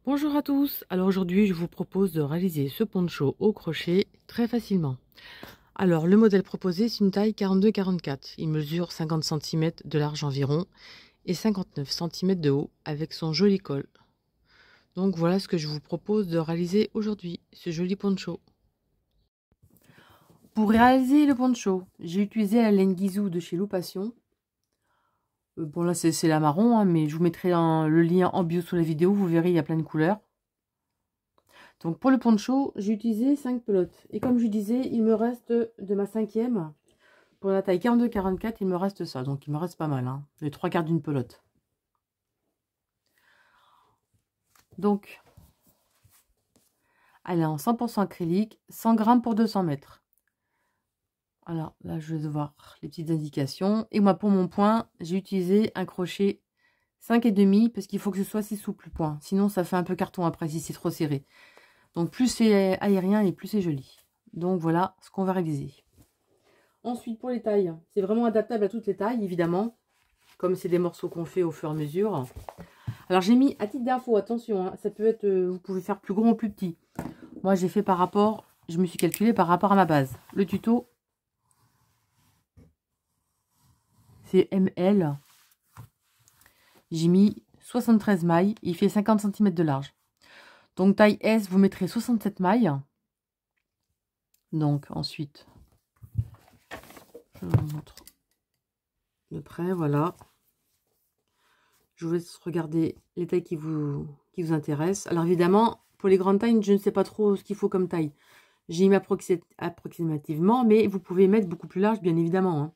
Bonjour à tous, alors aujourd'hui je vous propose de réaliser ce poncho au crochet très facilement. Alors le modèle proposé c'est une taille 42-44, il mesure 50 cm de large environ et 59 cm de haut avec son joli col. Donc voilà ce que je vous propose de réaliser aujourd'hui, ce joli poncho. Pour réaliser le poncho, j'ai utilisé la laine Guizou de chez Loupation. Bon là c'est la marron, hein, mais je vous mettrai le lien en bio sous la vidéo, vous verrez il y a plein de couleurs. Donc pour le poncho, j'ai utilisé 5 pelotes. Et comme je disais, il me reste de ma cinquième, pour la taille 42-44, il me reste ça. Donc il me reste pas mal, hein, les 3/4 d'une pelote. Donc, elle est en 100% acrylique, 100 grammes pour 200 mètres. Alors là, je vais voir les petites indications. Et moi, pour mon point, j'ai utilisé un crochet 5,5 parce qu'il faut que ce soit assez souple le point. Sinon, ça fait un peu carton après si c'est trop serré. Donc plus c'est aérien et plus c'est joli. Donc voilà ce qu'on va réaliser. Ensuite, pour les tailles, c'est vraiment adaptable à toutes les tailles, évidemment, comme c'est des morceaux qu'on fait au fur et à mesure. Alors, j'ai mis, à titre d'info, attention, hein, ça peut être, vous pouvez faire plus grand ou plus petit. Moi, j'ai fait par rapport, je me suis calculé par rapport à ma base. Le tuto, c'est ML. J'ai mis 73 mailles, il fait 50 cm de large. Donc, taille S, vous mettrez 67 mailles. Donc, ensuite, je vous montre de près, voilà. Je vous laisse regarder les tailles qui vous intéressent. Alors évidemment, pour les grandes tailles, je ne sais pas trop ce qu'il faut comme taille. J'ai mis approximativement, mais vous pouvez mettre beaucoup plus large, bien évidemment. Hein.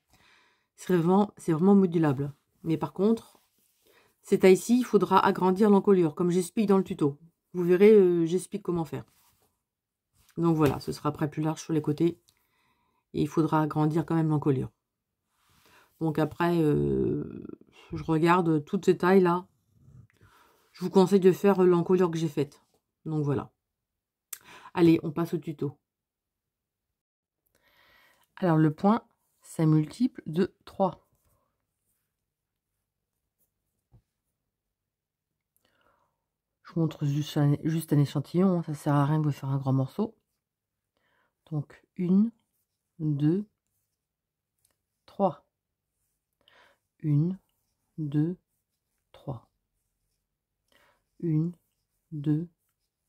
C'est vraiment modulable. Mais par contre, ces tailles-ci, il faudra agrandir l'encolure, comme j'explique dans le tuto. Vous verrez, j'explique comment faire. Donc voilà, ce sera après plus large sur les côtés. Et il faudra agrandir quand même l'encolure. Donc après, je regarde toutes ces tailles-là. Je vous conseille de faire l'encolure que j'ai faite. Donc voilà. Allez, on passe au tuto. Alors le point, c'est multiple de 3. Je vous montre juste un échantillon, hein, ça sert à rien de faire un grand morceau. Donc 1, 2, 3. 1, 2, 3. 1, 2,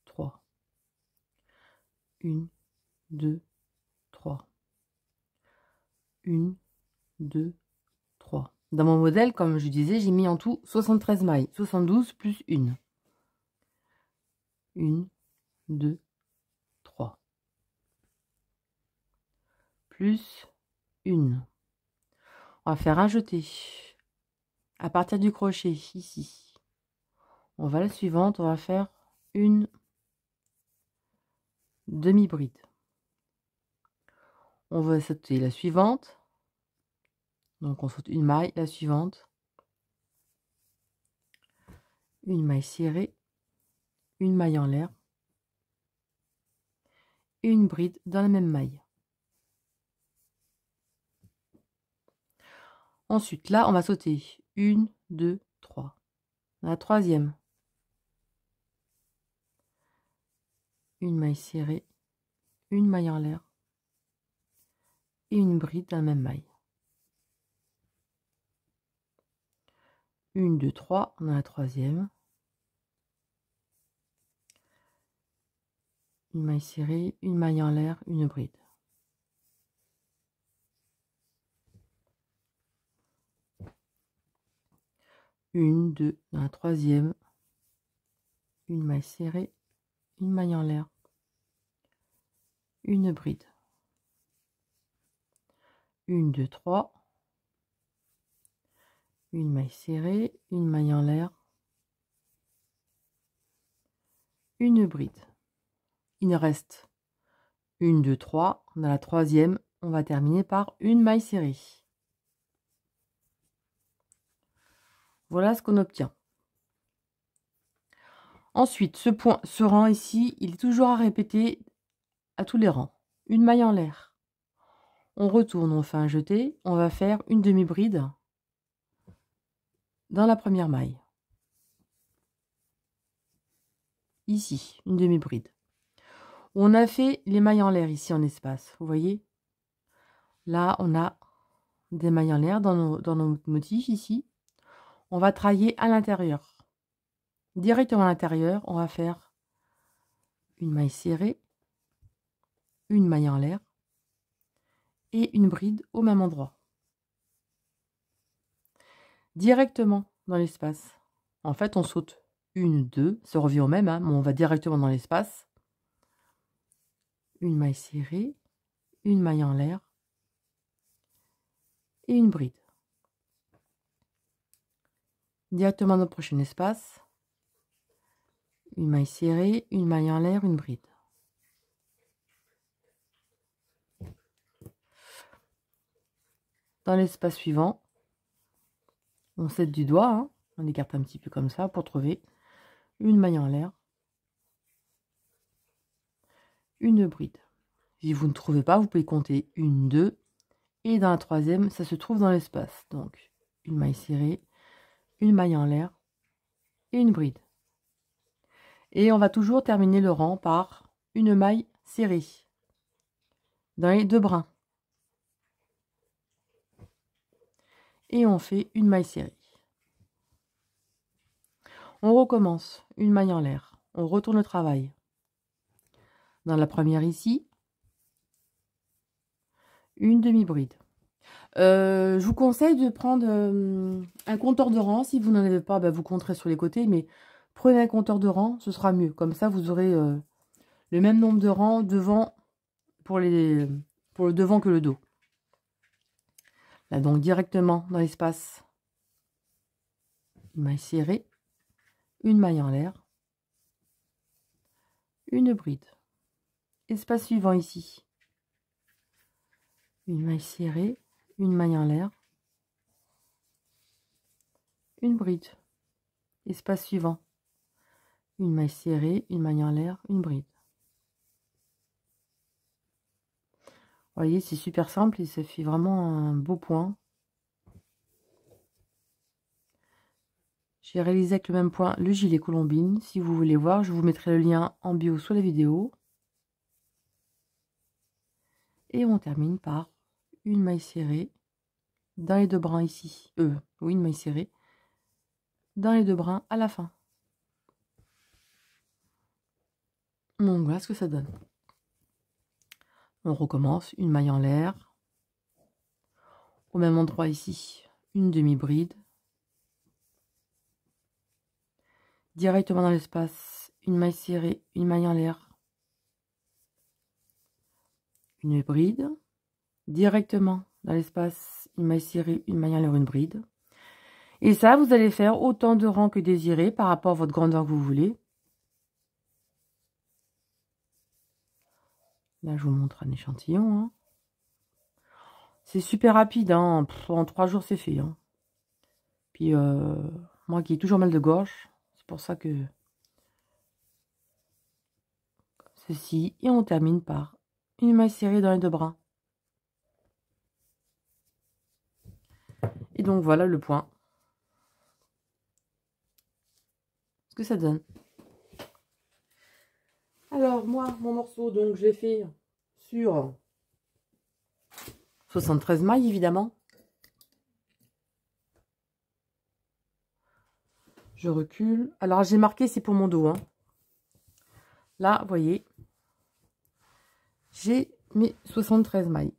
3. 1, 2, 3. 1, 2, 3. Dans mon modèle, comme je disais, j'ai mis en tout 73 mailles. 72 plus 1. 1, 2, 3. Plus 1. On va faire un jeté. À partir du crochet, ici. On va à la suivante, on va faire une demi-bride. On va sauter la suivante. Donc on saute une maille, la suivante. Une maille serrée. Une maille en l'air. Et une bride dans la même maille. Ensuite, là, on va sauter 1, 2, 3. La troisième. Une maille serrée. Une maille en l'air. Et une bride dans la même maille. 1, 2, 3 dans la troisième. Une maille serrée, une maille en l'air, une bride. Une, deux, dans la troisième. Une maille serrée, une maille en l'air, une bride. 1, 2, 3. Une maille serrée, une maille en l'air, une bride. Il nous reste 1, 2, 3. Dans la troisième, on va terminer par une maille serrée. Voilà ce qu'on obtient. Ensuite, ce rang ici, il est toujours à répéter à tous les rangs. Une maille en l'air. On retourne, on fait un jeté. On va faire une demi-bride dans la première maille. ici, une demi-bride. On a fait les mailles en l'air ici en espace, vous voyez? Là, on a des mailles en l'air dans nos motifs ici. On va travailler à l'intérieur. Directement à l'intérieur, on va faire une maille serrée, une maille en l'air et une bride au même endroit. Directement dans l'espace. En fait, on saute une, deux, ça revient au même, hein, mais on va directement dans l'espace. Une maille serrée, une maille en l'air et une bride. Directement dans le prochain espace, une maille serrée, une maille en l'air, une bride. Dans l'espace suivant, on s'aide du doigt, hein, on écarte un petit peu comme ça pour trouver une maille en l'air, une bride. Si vous ne trouvez pas, vous pouvez compter une, deux, et dans la troisième, ça se trouve dans l'espace. Donc, une maille serrée, une maille en l'air et une bride. Et on va toujours terminer le rang par une maille serrée dans les deux brins. Et on fait une maille serrée. On recommence, une maille en l'air. On retourne le travail. Dans la première ici, une demi-bride. Je vous conseille de prendre un compteur de rang. Si vous n'en avez pas, vous compterez sur les côtés, mais prenez un compteur de rang, ce sera mieux. Comme ça, vous aurez le même nombre de rangs devant pour le devant que le dos. Là, donc, directement dans l'espace, une maille serrée, une maille en l'air, une bride. Espace suivant ici, une maille serrée, une maille en l'air, une bride. Espace suivant, une maille serrée, une maille en l'air, une bride. Vous voyez, c'est super simple et ça fait vraiment un beau point. J'ai réalisé avec le même point le gilet colombine. Si vous voulez voir, je vous mettrai le lien en bio sous la vidéo. Et on termine par une maille serrée dans les deux brins ici. Oui, une maille serrée dans les deux brins à la fin. Donc voilà ce que ça donne. On recommence, une maille en l'air. Au même endroit ici, une demi-bride. Directement dans l'espace, une maille serrée, une maille en l'air, une bride. Directement dans l'espace, une maille serrée, une maille en l'air, une bride. Et ça, vous allez faire autant de rangs que désiré par rapport à votre grandeur que vous voulez. Là, je vous montre un échantillon. Hein. C'est super rapide. Hein. En 3 jours, c'est fait. Hein. Puis, moi qui ai toujours mal de gorge, c'est pour ça que... Ceci. Et on termine par une maille serrée dans les deux bras. Et donc, voilà le point. Ce que ça donne. Alors, moi, mon morceau, donc, je l'ai fait sur 73 mailles, évidemment. Je recule. Alors, j'ai marqué, c'est pour mon dos. Hein. Là, vous voyez, j'ai mes 73 mailles.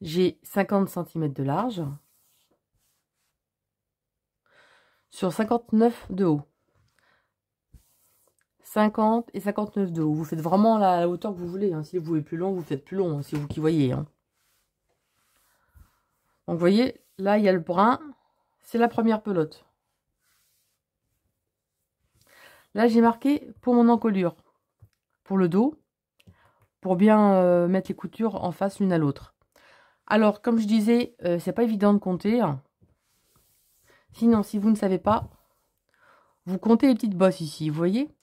J'ai 50 cm de large sur 59 de haut. 50 et 59 de haut. Vous faites vraiment la hauteur que vous voulez. Hein. Si vous voulez plus long, vous faites plus long. Hein. C'est vous qui voyez. Hein. Donc, vous voyez, là, il y a le brun. C'est la première pelote. Là, j'ai marqué pour mon encolure. Pour le dos. Pour bien mettre les coutures en face l'une à l'autre. Alors, comme je disais, c'est pas évident de compter. Hein. Sinon, si vous ne savez pas, vous comptez les petites bosses ici, vous voyez?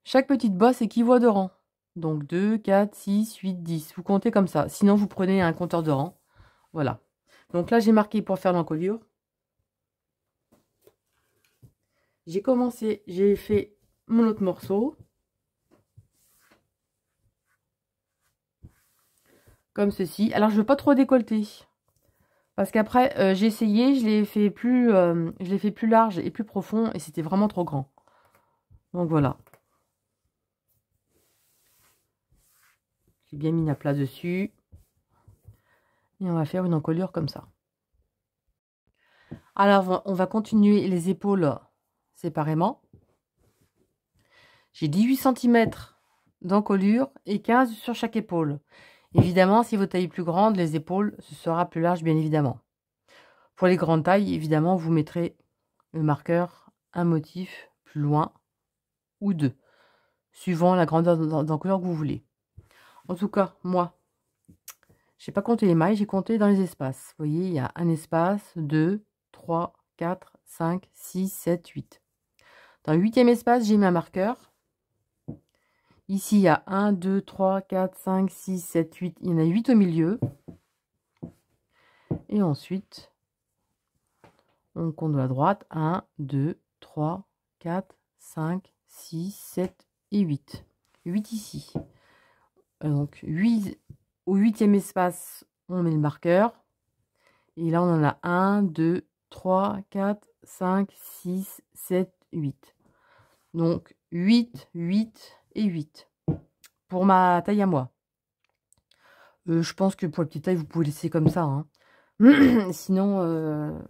Chaque petite bosse équivaut de rang. Donc 2, 4, 6, 8, 10. Vous comptez comme ça. Sinon, vous prenez un compteur de rang. Voilà. Donc là, j'ai marqué pour faire l'encolure. j'ai fait mon autre morceau. Comme ceci. Alors, je veux pas trop décolleter. Parce qu'après, j'ai essayé, je l'ai fait plus large et plus profond. Et c'était vraiment trop grand. Donc, voilà. J'ai bien mis à plat dessus. Et on va faire une encolure comme ça. Alors, on va continuer les épaules séparément. J'ai 18 cm d'encolure et 15 sur chaque épaule. Évidemment, si votre taille est plus grande, les épaules, ce sera plus large, bien évidemment. Pour les grandes tailles, évidemment, vous mettrez le marqueur, un motif plus loin ou deux, suivant la grandeur d'encolure que vous voulez. En tout cas, moi, je n'ai pas compté les mailles, j'ai compté dans les espaces. Vous voyez, il y a un espace, 2, 3, 4, 5, 6, 7, 8. Dans le 8e espace, j'ai mis un marqueur. Ici, il y a 1, 2, 3, 4, 5, 6, 7, 8. Il y en a 8 au milieu. Et ensuite, on compte de la droite. 1, 2, 3, 4, 5, 6, 7 et 8. 8 ici. Donc, 8, au 8e espace, on met le marqueur. Et là, on en a 1, 2, 3, 4, 5, 6, 7, 8. Donc, 8, 8 et 8. Pour ma taille à moi. Je pense que pour la petite taille, vous pouvez laisser comme ça. Hein. Sinon,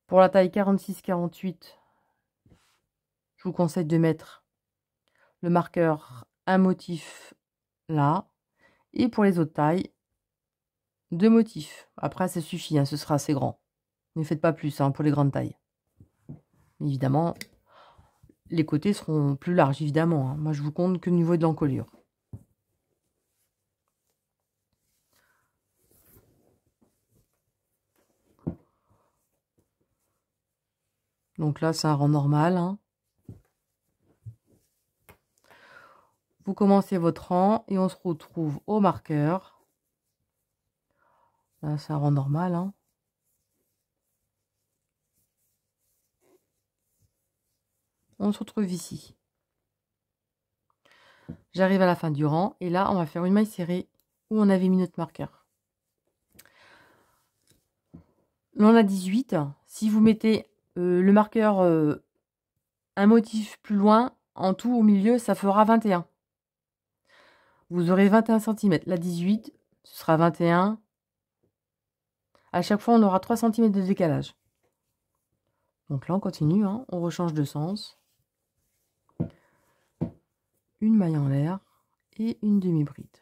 pour la taille 46-48, je vous conseille de mettre le marqueur, un motif là. Et pour les autres tailles, 2 motifs. Après, ça suffit, hein, ce sera assez grand. Ne faites pas plus hein, pour les grandes tailles. Évidemment, les côtés seront plus larges, évidemment. Hein. Moi, je vous compte que au niveau de l'encolure. Donc là, c'est un rang normal. Hein. Vous commencez votre rang et on se retrouve au marqueur. Là, c'est un rang normal. Hein. On se retrouve ici. J'arrive à la fin du rang et là, on va faire une maille serrée où on avait mis notre marqueur. Là, on a 18. Si vous mettez le marqueur un motif plus loin, en tout au milieu, ça fera 21. Vous aurez 21 cm. Là, 18, ce sera 21. À chaque fois, on aura 3 cm de décalage. Donc là, on continue. Hein. On rechange de sens. Une maille en l'air et une demi-bride.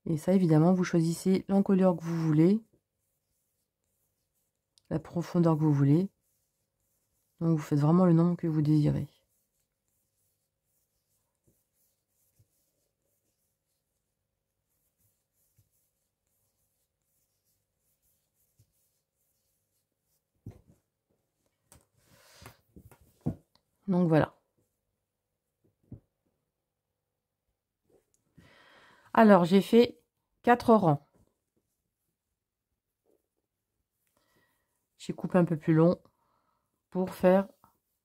Et ça, évidemment, vous choisissez l'encolure que vous voulez. La profondeur que vous voulez. Donc, vous faites vraiment le nombre que vous désirez. Donc, voilà. Alors, j'ai fait 4 rangs. J'ai coupé un peu plus long pour faire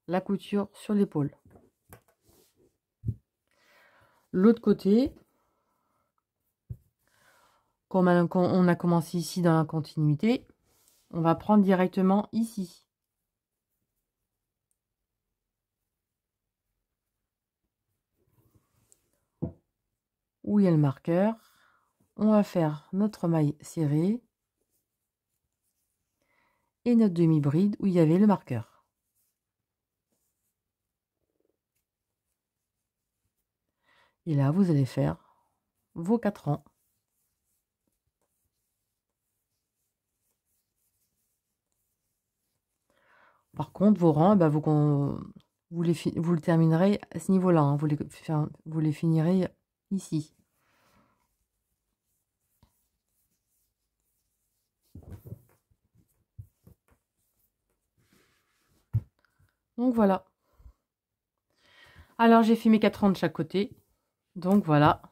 la couture sur l'épaule. L'autre côté, comme on a commencé ici dans la continuité, on va prendre directement ici. Où il y a le marqueur, on va faire notre maille serrée et notre demi-bride où il y avait le marqueur. Et là, vous allez faire vos 4 rangs. Par contre, vos rangs, bah, vous le terminerez à ce niveau-là. Hein, vous les finirez ici. Donc voilà. Alors j'ai fait mes 4 rangs de chaque côté. Donc voilà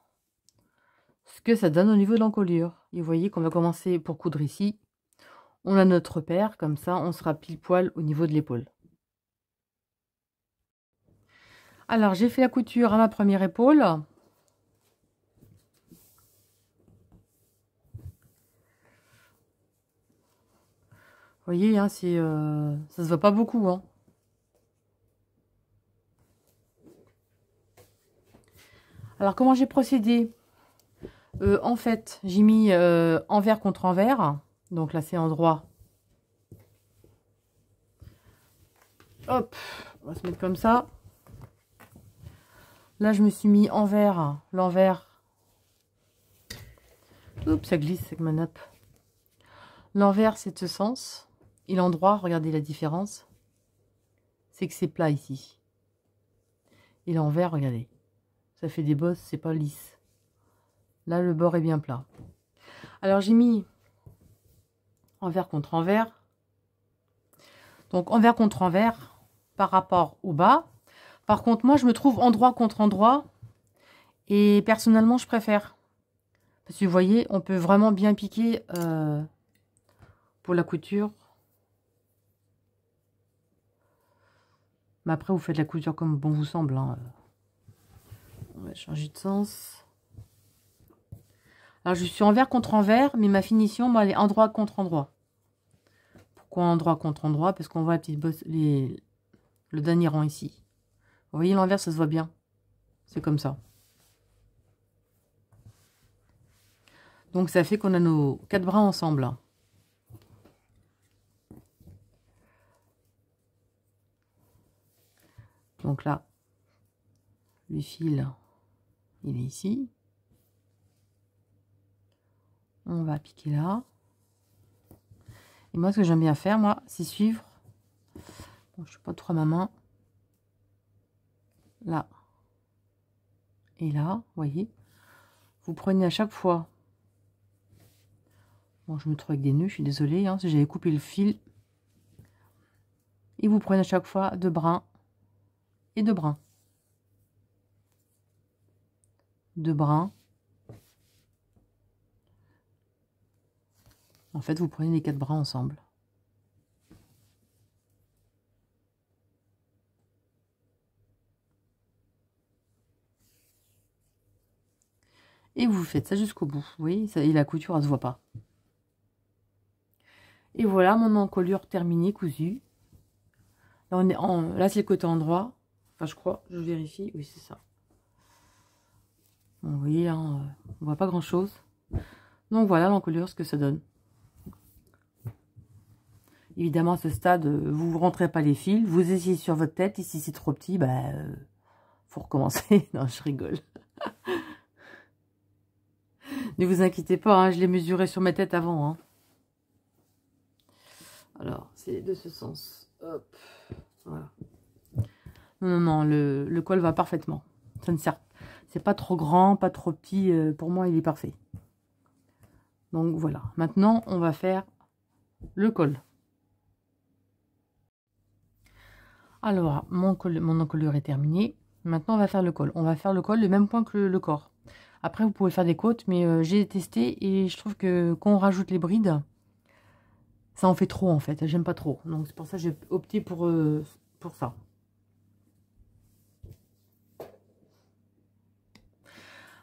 ce que ça donne au niveau de l'encolure. Et vous voyez qu'on va commencer pour coudre ici. On a notre repère, comme ça, on sera pile poil au niveau de l'épaule. Alors, j'ai fait la couture à ma première épaule. Vous voyez, hein, ça se voit pas beaucoup. Hein. Alors, comment j'ai procédé? En fait, j'ai mis envers contre envers. Donc là, c'est en droit. Hop, on va se mettre comme ça. Là, je me suis mis envers, l'envers. Oups, ça glisse avec ma nappe. L'envers, c'est de ce sens. Et l'endroit, regardez la différence. C'est que c'est plat ici. Et l'envers, regardez. Ça fait des bosses, c'est pas lisse. Là, le bord est bien plat. Alors, j'ai mis envers contre envers. Donc, envers contre envers par rapport au bas. Par contre, moi, je me trouve endroit contre endroit. Et personnellement, je préfère. Parce que vous voyez, on peut vraiment bien piquer pour la couture. Mais après, vous faites la couture comme bon vous semble. Hein. On va changer de sens. Alors, je suis envers contre envers, mais ma finition, moi, elle est endroit contre endroit. Pourquoi endroit contre endroit? Parce qu'on voit la petite bosse, le dernier rang ici. Vous voyez, l'envers, ça se voit bien. C'est comme ça. Donc, ça fait qu'on a nos 4 bras ensemble. Donc là, le fil, il est ici. On va piquer là. Et moi, ce que j'aime bien faire, moi, c'est suivre. Bon, je ne suis pas trop à ma main. Là. Et là, vous voyez. Vous prenez à chaque fois. Bon, je me trouve avec des nœuds, je suis désolée. Hein, si j'avais coupé le fil. Et vous prenez à chaque fois 2 brins. Et 2 brins. 2 brins. En fait, vous prenez les 4 brins ensemble. Et vous faites ça jusqu'au bout. Vous voyez, ça, et la couture, elle ne se voit pas. Et voilà mon encolure terminée, cousue. Là, là c'est le côté endroit. Enfin, je crois, je vérifie. Oui, c'est ça. Bon, vous voyez, hein, on voit pas grand-chose. Donc voilà l'encolure, ce que ça donne. Évidemment, à ce stade, vous ne rentrez pas les fils. Vous essayez sur votre tête. Ici, c'est trop petit. Faut recommencer. Non, je rigole. Ne vous inquiétez pas, hein, je l'ai mesuré sur ma tête avant. Hein. Alors, c'est de ce sens. Hop. Voilà. Non, non, non, le col va parfaitement. Ça ne sert. C'est pas trop grand, pas trop petit. Pour moi, il est parfait. Donc voilà. Maintenant, on va faire le col. Alors, mon encolure est terminé. Maintenant, on va faire le col. On va faire le col le même point que le corps. Après, vous pouvez faire des côtes, mais j'ai testé et je trouve que quand on rajoute les brides, ça en fait trop en fait. J'aime pas trop. Donc c'est pour ça que j'ai opté pour ça.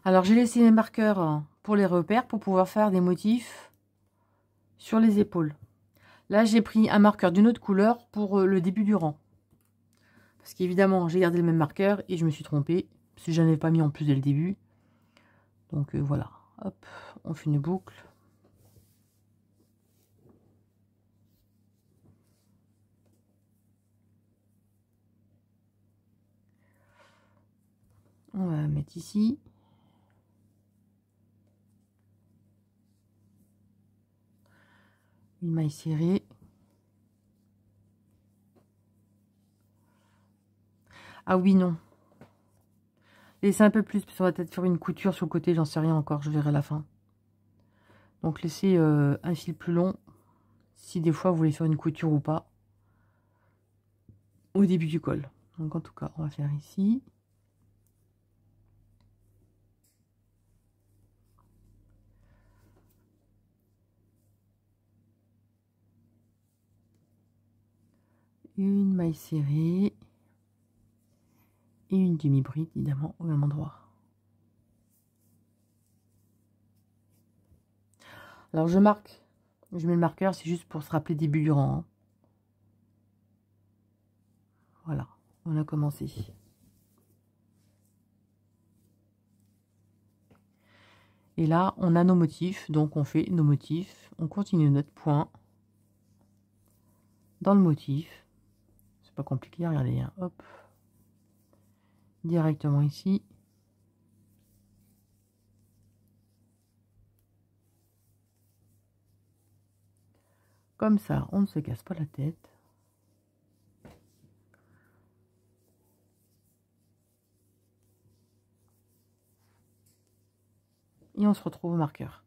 Alors, j'ai laissé les marqueurs pour les repères pour pouvoir faire des motifs sur les épaules. Là, j'ai pris un marqueur d'une autre couleur pour le début du rang. Parce qu'évidemment, j'ai gardé le même marqueur et je me suis trompée. Parce que je n'en avais pas mis en plus dès le début. Donc voilà. Hop, on fait une boucle. On va mettre ici. Une maille serrée. Ah oui, non. Laissez un peu plus, parce qu'on va peut-être faire une couture sur le côté, j'en sais rien encore, je verrai à la fin. Donc laissez un fil plus long, si des fois vous voulez faire une couture ou pas, au début du col. Donc en tout cas, on va faire ici. une maille serrée et une demi-bride évidemment au même endroit. Alors je marque, je mets le marqueur, c'est juste pour se rappeler début du rang, hein. Voilà, on a commencé. Et là, on a nos motifs, donc on fait nos motifs, on continue notre point dans le motif. C'est pas compliqué, regardez, hein. Hop, directement ici. Comme ça, on ne se casse pas la tête. Et on se retrouve au marqueur.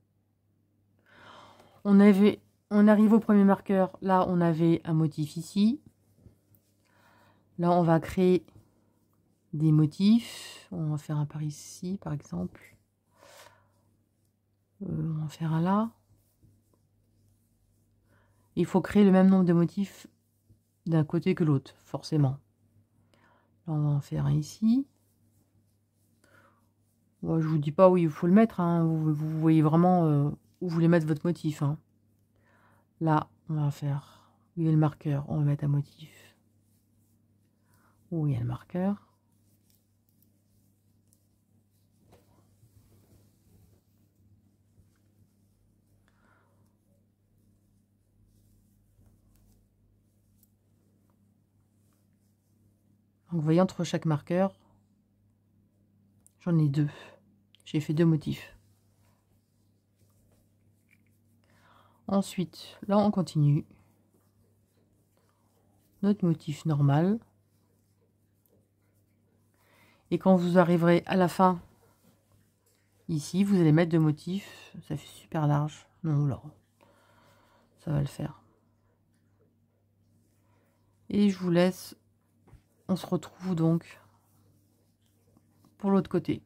On arrive au premier marqueur. Là, on avait un motif ici. Là, on va créer des motifs. On va faire un par ici, par exemple. On va en faire un là. Il faut créer le même nombre de motifs d'un côté que l'autre, forcément. Là, on va en faire un ici. Bon, je vous dis pas où il faut le mettre, hein. Vous voyez vraiment où vous voulez mettre votre motif, hein. Là, on va faire où il y a le marqueur, on va mettre un motif où il y a le marqueur. Donc, vous voyez, entre chaque marqueur, j'en ai deux. J'ai fait deux motifs. Ensuite, là, on continue. Notre motif normal. Et quand vous arriverez à la fin, ici, vous allez mettre deux motifs. Ça fait super large. Non, là, ça va le faire. Et je vous laisse. On se retrouve donc pour l'autre côté.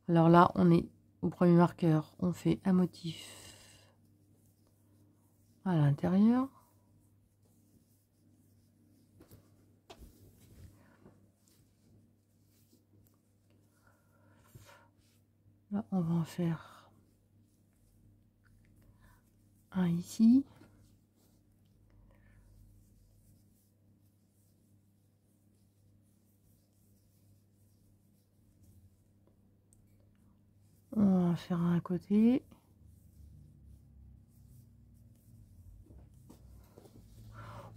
Alors là, on est au premier marqueur. On fait un motif à l'intérieur. Là, on va en faire un ici. On va faire un à côté.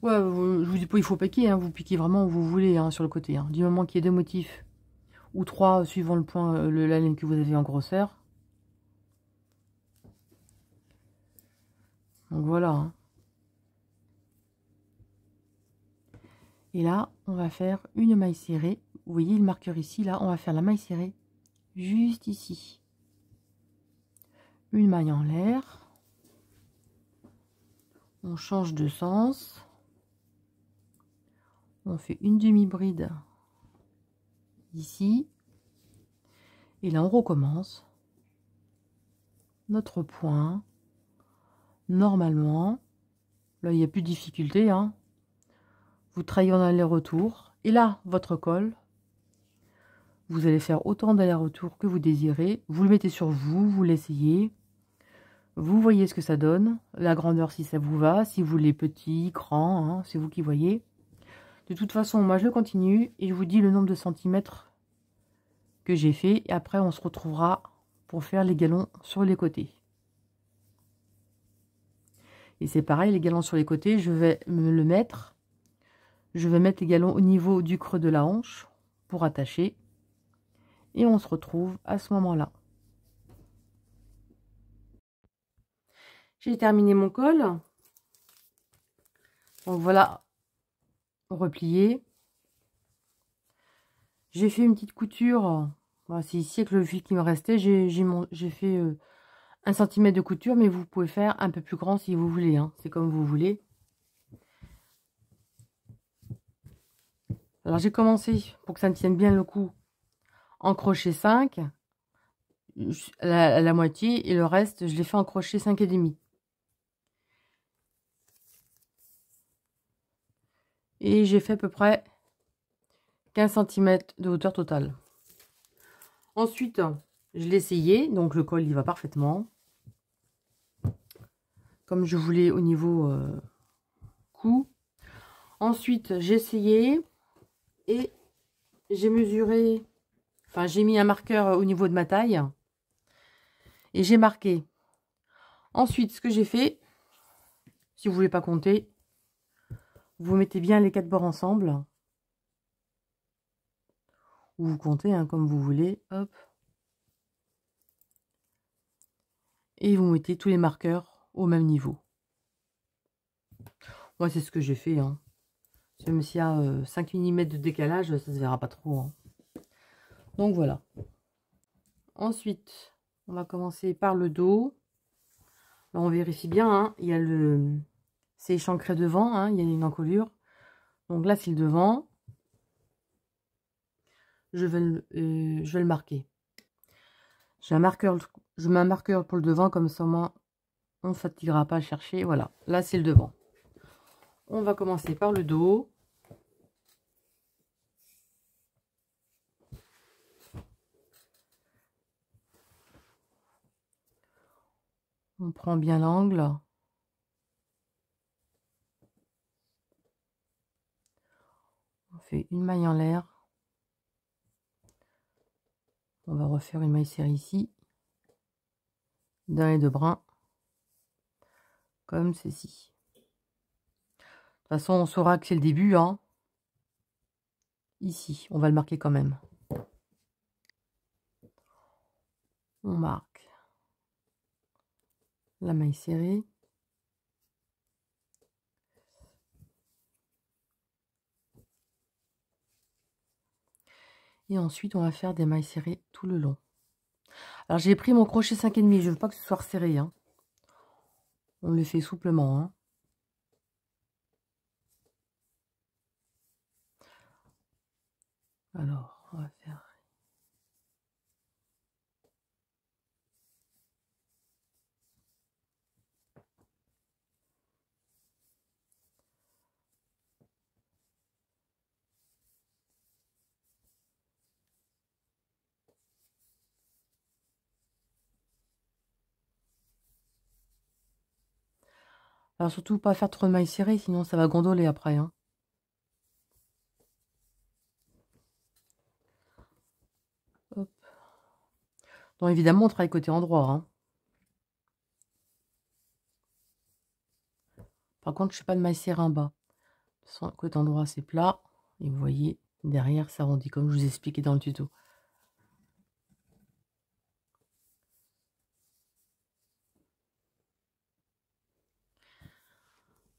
Ouais, je vous dis pas, il faut piquer, hein, vous piquez vraiment où vous voulez, hein, sur le côté, hein. Du moment qu'il y ait deux motifs, ou trois, suivant le point, la ligne que vous avez en grosseur. Donc voilà, hein. Et là, on va faire une maille serrée. Vous voyez le marqueur ici, là, on va faire la maille serrée juste ici. Une maille en l'air. On change de sens. On fait une demi-bride ici. Et là, on recommence notre point. Normalement, là, il n'y a plus de difficulté, hein. Vous travaillez en aller-retour. Et là, votre col, vous allez faire autant d'aller-retour que vous désirez. Vous le mettez sur vous, vous l'essayez. Vous voyez ce que ça donne. La grandeur, si ça vous va. Si vous voulez petit, grand, hein, c'est vous qui voyez. De toute façon, moi, je le continue. Et je vous dis le nombre de centimètres que j'ai fait. Et après, on se retrouvera pour faire les galons sur les côtés. Et c'est pareil, les galons sur les côtés, je vais me le mettre. Je vais mettre les galons au niveau du creux de la hanche pour attacher. Et on se retrouve à ce moment-là. J'ai terminé mon col. Donc voilà, replié. J'ai fait une petite couture. Voilà, c'est ici avec le fil qui me restait. J'ai fait 1 cm de couture, mais vous pouvez faire un peu plus grand si vous voulez, hein. C'est comme vous voulez. Alors j'ai commencé, pour que ça me tienne bien le coup, en crochet 5 à la moitié, et le reste je l'ai fait en crochet 5,5. Et j'ai fait à peu près 15 cm de hauteur totale. Ensuite, je l'ai essayé, donc le col il va parfaitement. Comme je voulais au niveau cou. Ensuite, j'ai essayé et j'ai mesuré, enfin j'ai mis un marqueur au niveau de ma taille et j'ai marqué. Ensuite, ce que j'ai fait, si vous voulez pas compter, vous mettez bien les 4 bords ensemble. Ou vous comptez hein, comme vous voulez, hop. Et vous mettez tous les marqueurs au même niveau. Moi, c'est ce que j'ai fait. Hein. Même s'il y a 5 mm de décalage, ça se verra pas trop. Hein. Donc voilà. Ensuite, on va commencer par le dos. Alors, on vérifie bien. Hein. Il y a le... C'est échancré devant. Hein. Il y a une encolure. Donc là, c'est le devant. Je vais le marquer. J'ai un marqueur. Je mets un marqueur pour le devant. Comme ça, moi, on ne fatiguera pas à chercher. Voilà. Là, c'est le devant. On va commencer par le dos. On prend bien l'angle. On fait une maille en l'air. On va refaire une maille serrée ici. Dans les deux brins. Comme ceci. De toute façon, on saura que c'est le début. Hein. Ici, on va le marquer quand même. On marque la maille serrée. Et ensuite, on va faire des mailles serrées tout le long. Alors, j'ai pris mon crochet 5,5. Je ne veux pas que ce soit resserré. Hein. On le fait souplement. Hein. Alors, on va faire... Alors, surtout, pas faire trop de mailles serrées, sinon ça va gondoler après. Hein. Hop. Donc, évidemment, on travaille côté endroit. Hein. Par contre, je ne fais pas de maille serrée en bas. De toute façon, côté endroit, c'est plat. Et vous voyez, derrière, ça arrondit, comme je vous expliquais dans le tuto.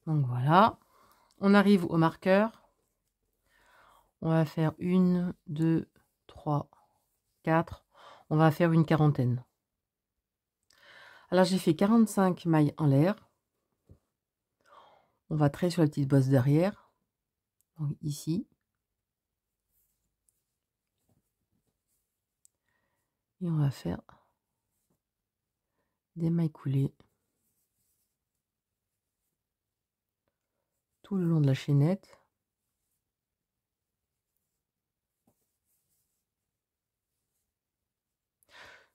Donc, voilà. On arrive au marqueur. On va faire 1, 2, 3, 4. On va faire une quarantaine. Alors, j'ai fait 45 mailles en l'air. On va traiter sur la petite bosse derrière. Donc, ici. Et on va faire des mailles coulées tout le long de la chaînette.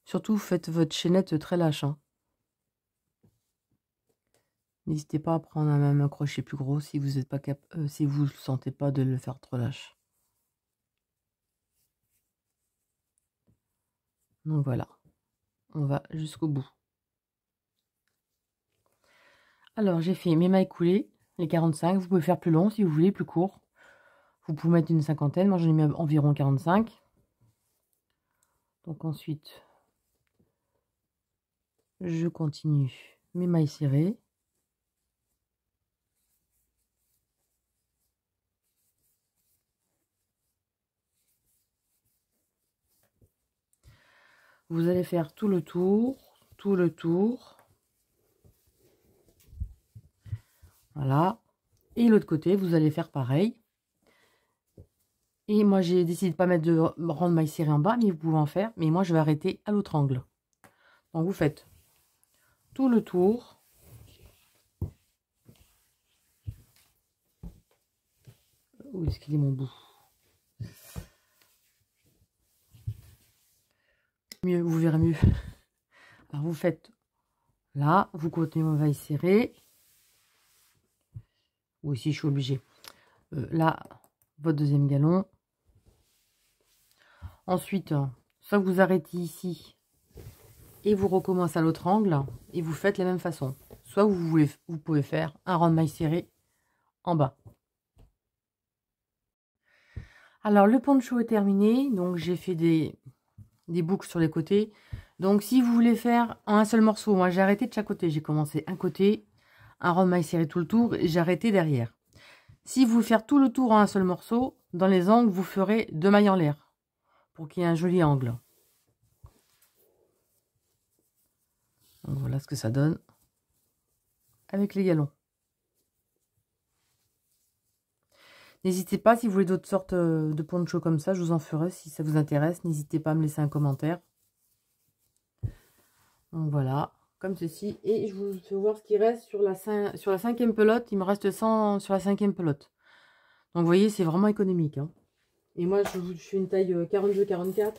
Surtout, faites votre chaînette très lâche. Hein. N'hésitez pas à prendre même un crochet plus gros si vous êtes pas si vous ne sentez pas de le faire trop lâche. Donc voilà, on va jusqu'au bout. Alors j'ai fait mes mailles coulées, les 45. Vous pouvez faire plus long si vous voulez, plus court. Vous pouvez mettre une cinquantaine. Moi j'en ai mis environ 45. Donc ensuite, je continue mes mailles serrées. Vous allez faire tout le tour, tout le tour. Voilà. Et l'autre côté, vous allez faire pareil. Et moi, j'ai décidé de ne pas mettre de rang de maille serrée en bas, mais vous pouvez en faire. Mais moi, je vais arrêter à l'autre angle. Donc, vous faites tout le tour. Où est-ce qu'il est mon bout? Mieux, vous verrez mieux. Alors vous faites là, vous continuez mon maille serré. Ou ici je suis obligée. Là, votre deuxième galon. Ensuite, soit vous arrêtez ici et vous recommencez à l'autre angle et vous faites la même façon. Soit vous pouvez faire un rang de maille serré en bas. Alors le poncho est terminé, donc j'ai fait des boucles sur les côtés. Donc si vous voulez faire en un seul morceau, moi j'ai arrêté de chaque côté, j'ai commencé un côté, un rang de maille serré tout le tour et j'ai arrêté derrière. Si vous voulez faire tout le tour en un seul morceau, dans les angles vous ferez 2 mailles en l'air pour qu'il y ait un joli angle. Donc voilà ce que ça donne avec les galons. N'hésitez pas, si vous voulez d'autres sortes de ponchos comme ça, je vous en ferai si ça vous intéresse. N'hésitez pas à me laisser un commentaire. Donc voilà, comme ceci. Et je vous fais voir ce qui reste sur la 5e pelote. Il me reste 100 sur la 5e pelote. Donc vous voyez, c'est vraiment économique. Hein. Et moi, je fais une taille 42-44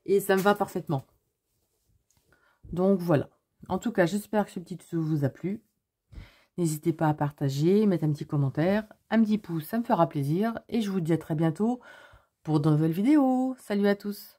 et ça me va parfaitement. Donc voilà. En tout cas, j'espère que ce petit tuto vous a plu. N'hésitez pas à partager, mettre un petit commentaire, un petit pouce, ça me fera plaisir. Et je vous dis à très bientôt pour de nouvelles vidéos. Salut à tous!